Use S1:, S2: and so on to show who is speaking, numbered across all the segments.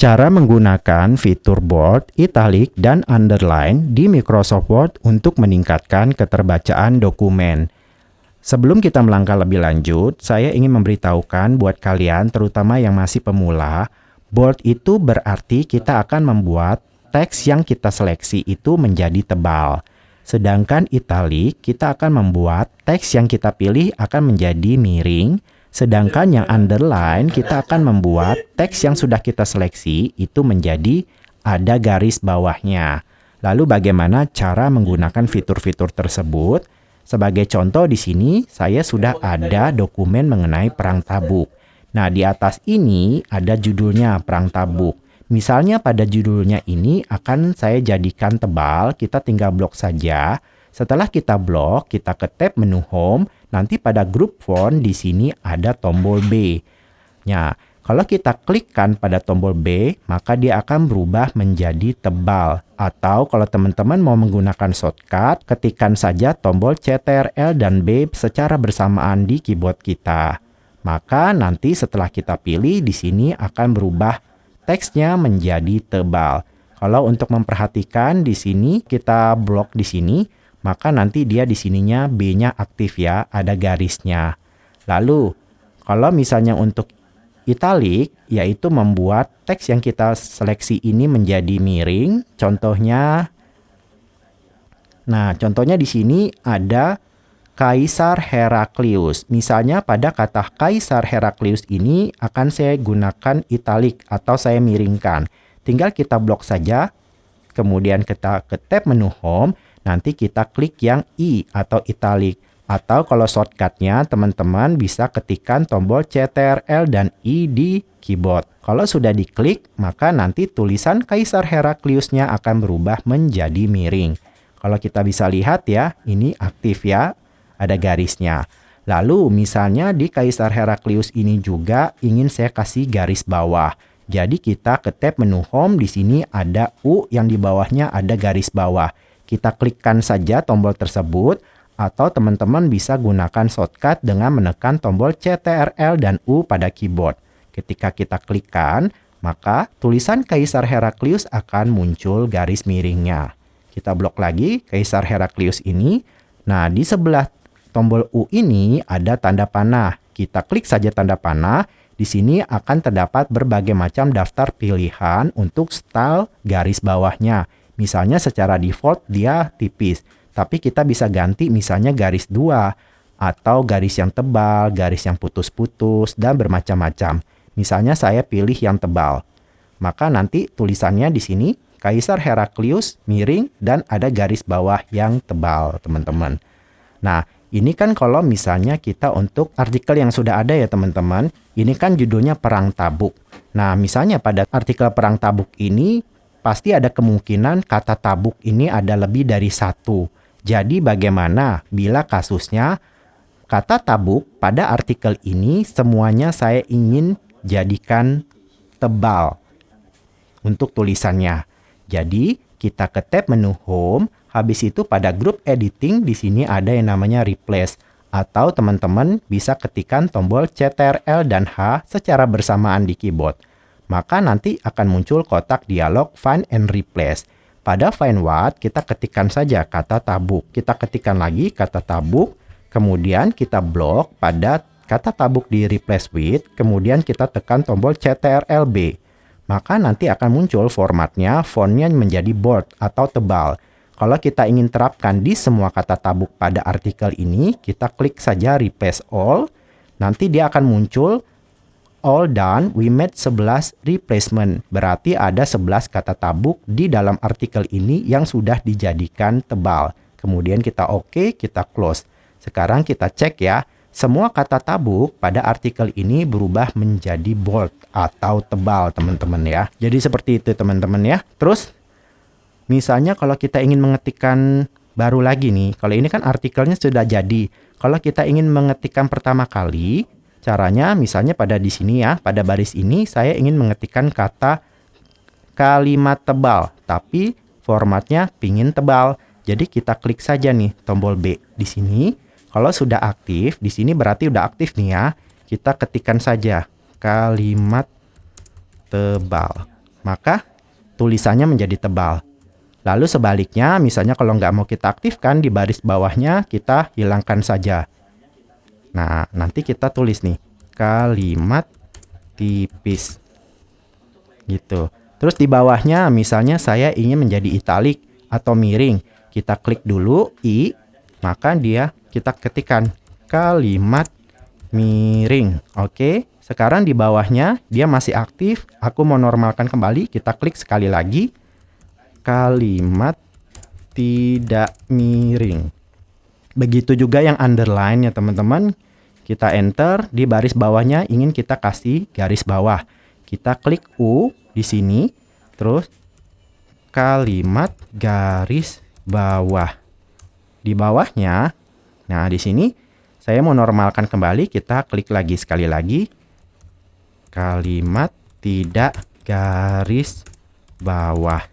S1: Cara menggunakan fitur bold, italic, dan underline di Microsoft Word untuk meningkatkan keterbacaan dokumen. Sebelum kita melangkah lebih lanjut, saya ingin memberitahukan buat kalian, terutama yang masih pemula, bold itu berarti kita akan membuat teks yang kita seleksi itu menjadi tebal. Sedangkan italic, kita akan membuat teks yang kita pilih akan menjadi miring. Sedangkan yang underline, kita akan membuat teks yang sudah kita seleksi itu menjadi ada garis bawahnya. Lalu bagaimana cara menggunakan fitur-fitur tersebut? Sebagai contoh di sini, saya sudah ada dokumen mengenai Perang Tabuk. Nah, di atas ini ada judulnya Perang Tabuk. Misalnya pada judulnya ini akan saya jadikan tebal, kita tinggal blok saja. Setelah kita blok, kita ke tab menu Home, nanti pada grup font di sini ada tombol B. Nah, kalau kita klikkan pada tombol B, maka dia akan berubah menjadi tebal. Atau kalau teman-teman mau menggunakan shortcut, ketikkan saja tombol CTRL dan B secara bersamaan di keyboard kita. Maka nanti setelah kita pilih, di sini akan berubah teksnya menjadi tebal. Kalau untuk memperhatikan di sini, kita blok di sini, maka nanti dia di sininya B-nya aktif ya, ada garisnya. Lalu, kalau misalnya untuk italic, yaitu membuat teks yang kita seleksi ini menjadi miring. Contohnya, contohnya di sini ada Kaisar Heraklius. Misalnya pada kata Kaisar Heraklius ini akan saya gunakan italic atau saya miringkan. Tinggal kita blok saja, kemudian kita ke tab menu Home, nanti kita klik yang I atau italic. Atau kalau shortcutnya teman-teman bisa ketikkan tombol CTRL dan I di keyboard. Kalau sudah diklik, maka nanti tulisan Kaisar Herakliusnya akan berubah menjadi miring. Kalau kita bisa lihat ya, ini aktif ya, ada garisnya. Lalu misalnya di Kaisar Heraklius ini juga ingin saya kasih garis bawah. Jadi kita ke tab menu Home, di sini ada U yang di bawahnya ada garis bawah. Kita klikkan saja tombol tersebut, atau teman-teman bisa gunakan shortcut dengan menekan tombol CTRL dan U pada keyboard. Ketika kita klikkan, maka tulisan Kaisar Heraklius akan muncul garis miringnya. Kita blok lagi Kaisar Heraklius ini. Nah, di sebelah tombol U ini ada tanda panah. Kita klik saja tanda panah. Di sini akan terdapat berbagai macam daftar pilihan untuk style garis bawahnya. Misalnya secara default dia tipis, tapi kita bisa ganti misalnya garis 2, atau garis yang tebal, garis yang putus-putus, dan bermacam-macam. Misalnya saya pilih yang tebal. Maka nanti tulisannya di sini, Kaisar Heraklius miring dan ada garis bawah yang tebal, teman-teman. Nah, ini kan kalau misalnya kita untuk artikel yang sudah ada ya teman-teman, ini kan judulnya Perang Tabuk. Nah, misalnya pada artikel Perang Tabuk ini, pasti ada kemungkinan kata tabuk ini ada lebih dari satu. Jadi bagaimana bila kasusnya kata tabuk pada artikel ini semuanya saya ingin jadikan tebal untuk tulisannya. Jadi kita ke tab menu Home, habis itu pada grup editing di sini ada yang namanya replace, atau teman-teman bisa ketikkan tombol CTRL dan H secara bersamaan di keyboard. Maka nanti akan muncul kotak dialog Find and Replace. Pada Find What, kita ketikkan saja kata tabuk. Kita ketikkan lagi kata tabuk, kemudian kita blok pada kata tabuk di Replace With, kemudian kita tekan tombol CTRL-B. Maka nanti akan muncul formatnya, fontnya menjadi bold atau tebal. Kalau kita ingin terapkan di semua kata tabuk pada artikel ini, kita klik saja Replace All. Nanti dia akan muncul All done, we made 11 replacement. Berarti ada 11 kata tabuk di dalam artikel ini yang sudah dijadikan tebal. Kemudian kita OK, kita close. Sekarang kita cek ya, semua kata tabuk pada artikel ini berubah menjadi bold atau tebal teman-teman ya. Jadi seperti itu teman-teman ya. Terus misalnya kalau kita ingin mengetikkan baru lagi nih, kalau ini kan artikelnya sudah jadi. Kalau kita ingin mengetikkan pertama kali, caranya misalnya pada di sini ya, pada baris ini saya ingin mengetikkan kata kalimat tebal, tapi formatnya pingin tebal. Jadi kita klik saja nih tombol B di sini. Kalau sudah aktif, di sini berarti udah aktif nih ya. Kita ketikkan saja kalimat tebal. maka tulisannya menjadi tebal. Lalu sebaliknya, misalnya kalau nggak mau kita aktifkan, di baris bawahnya kita hilangkan saja. Nah, nanti kita tulis nih, kalimat tipis. Gitu. Terus di bawahnya, misalnya saya ingin menjadi italik atau miring. Kita klik dulu I, maka kita ketikkan kalimat miring. Oke, sekarang di bawahnya dia masih aktif. Aku mau normalkan kembali, kita klik sekali lagi. Kalimat tidak miring. Begitu juga yang underline ya teman-teman. Kita enter, di baris bawahnya ingin kita kasih garis bawah. Kita klik U di sini, terus kalimat garis bawah. Di bawahnya, nah di sini saya mau normalkan kembali, kita klik lagi sekali lagi. Kalimat tidak garis bawah.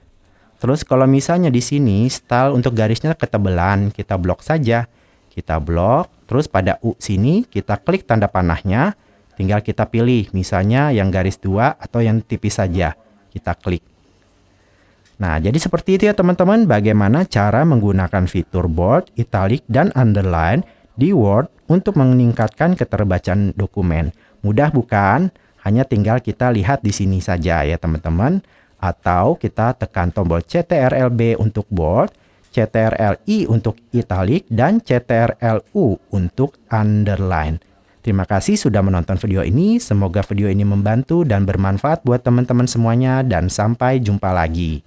S1: Terus kalau misalnya di sini style untuk garisnya ketebalan, kita blok saja. Kita blok, terus pada U sini kita klik tanda panahnya. Tinggal kita pilih, misalnya yang garis 2 atau yang tipis saja. Kita klik. Nah, jadi seperti itu ya teman-teman, bagaimana cara menggunakan fitur bold, italic, dan underline di Word untuk meningkatkan keterbacaan dokumen. Mudah bukan? Hanya tinggal kita lihat di sini saja ya teman-teman. Atau kita tekan tombol CTRL-B untuk bold, CTRL-I untuk italic, dan CTRL-U untuk underline. Terima kasih sudah menonton video ini. Semoga video ini membantu dan bermanfaat buat teman-teman semuanya, dan sampai jumpa lagi.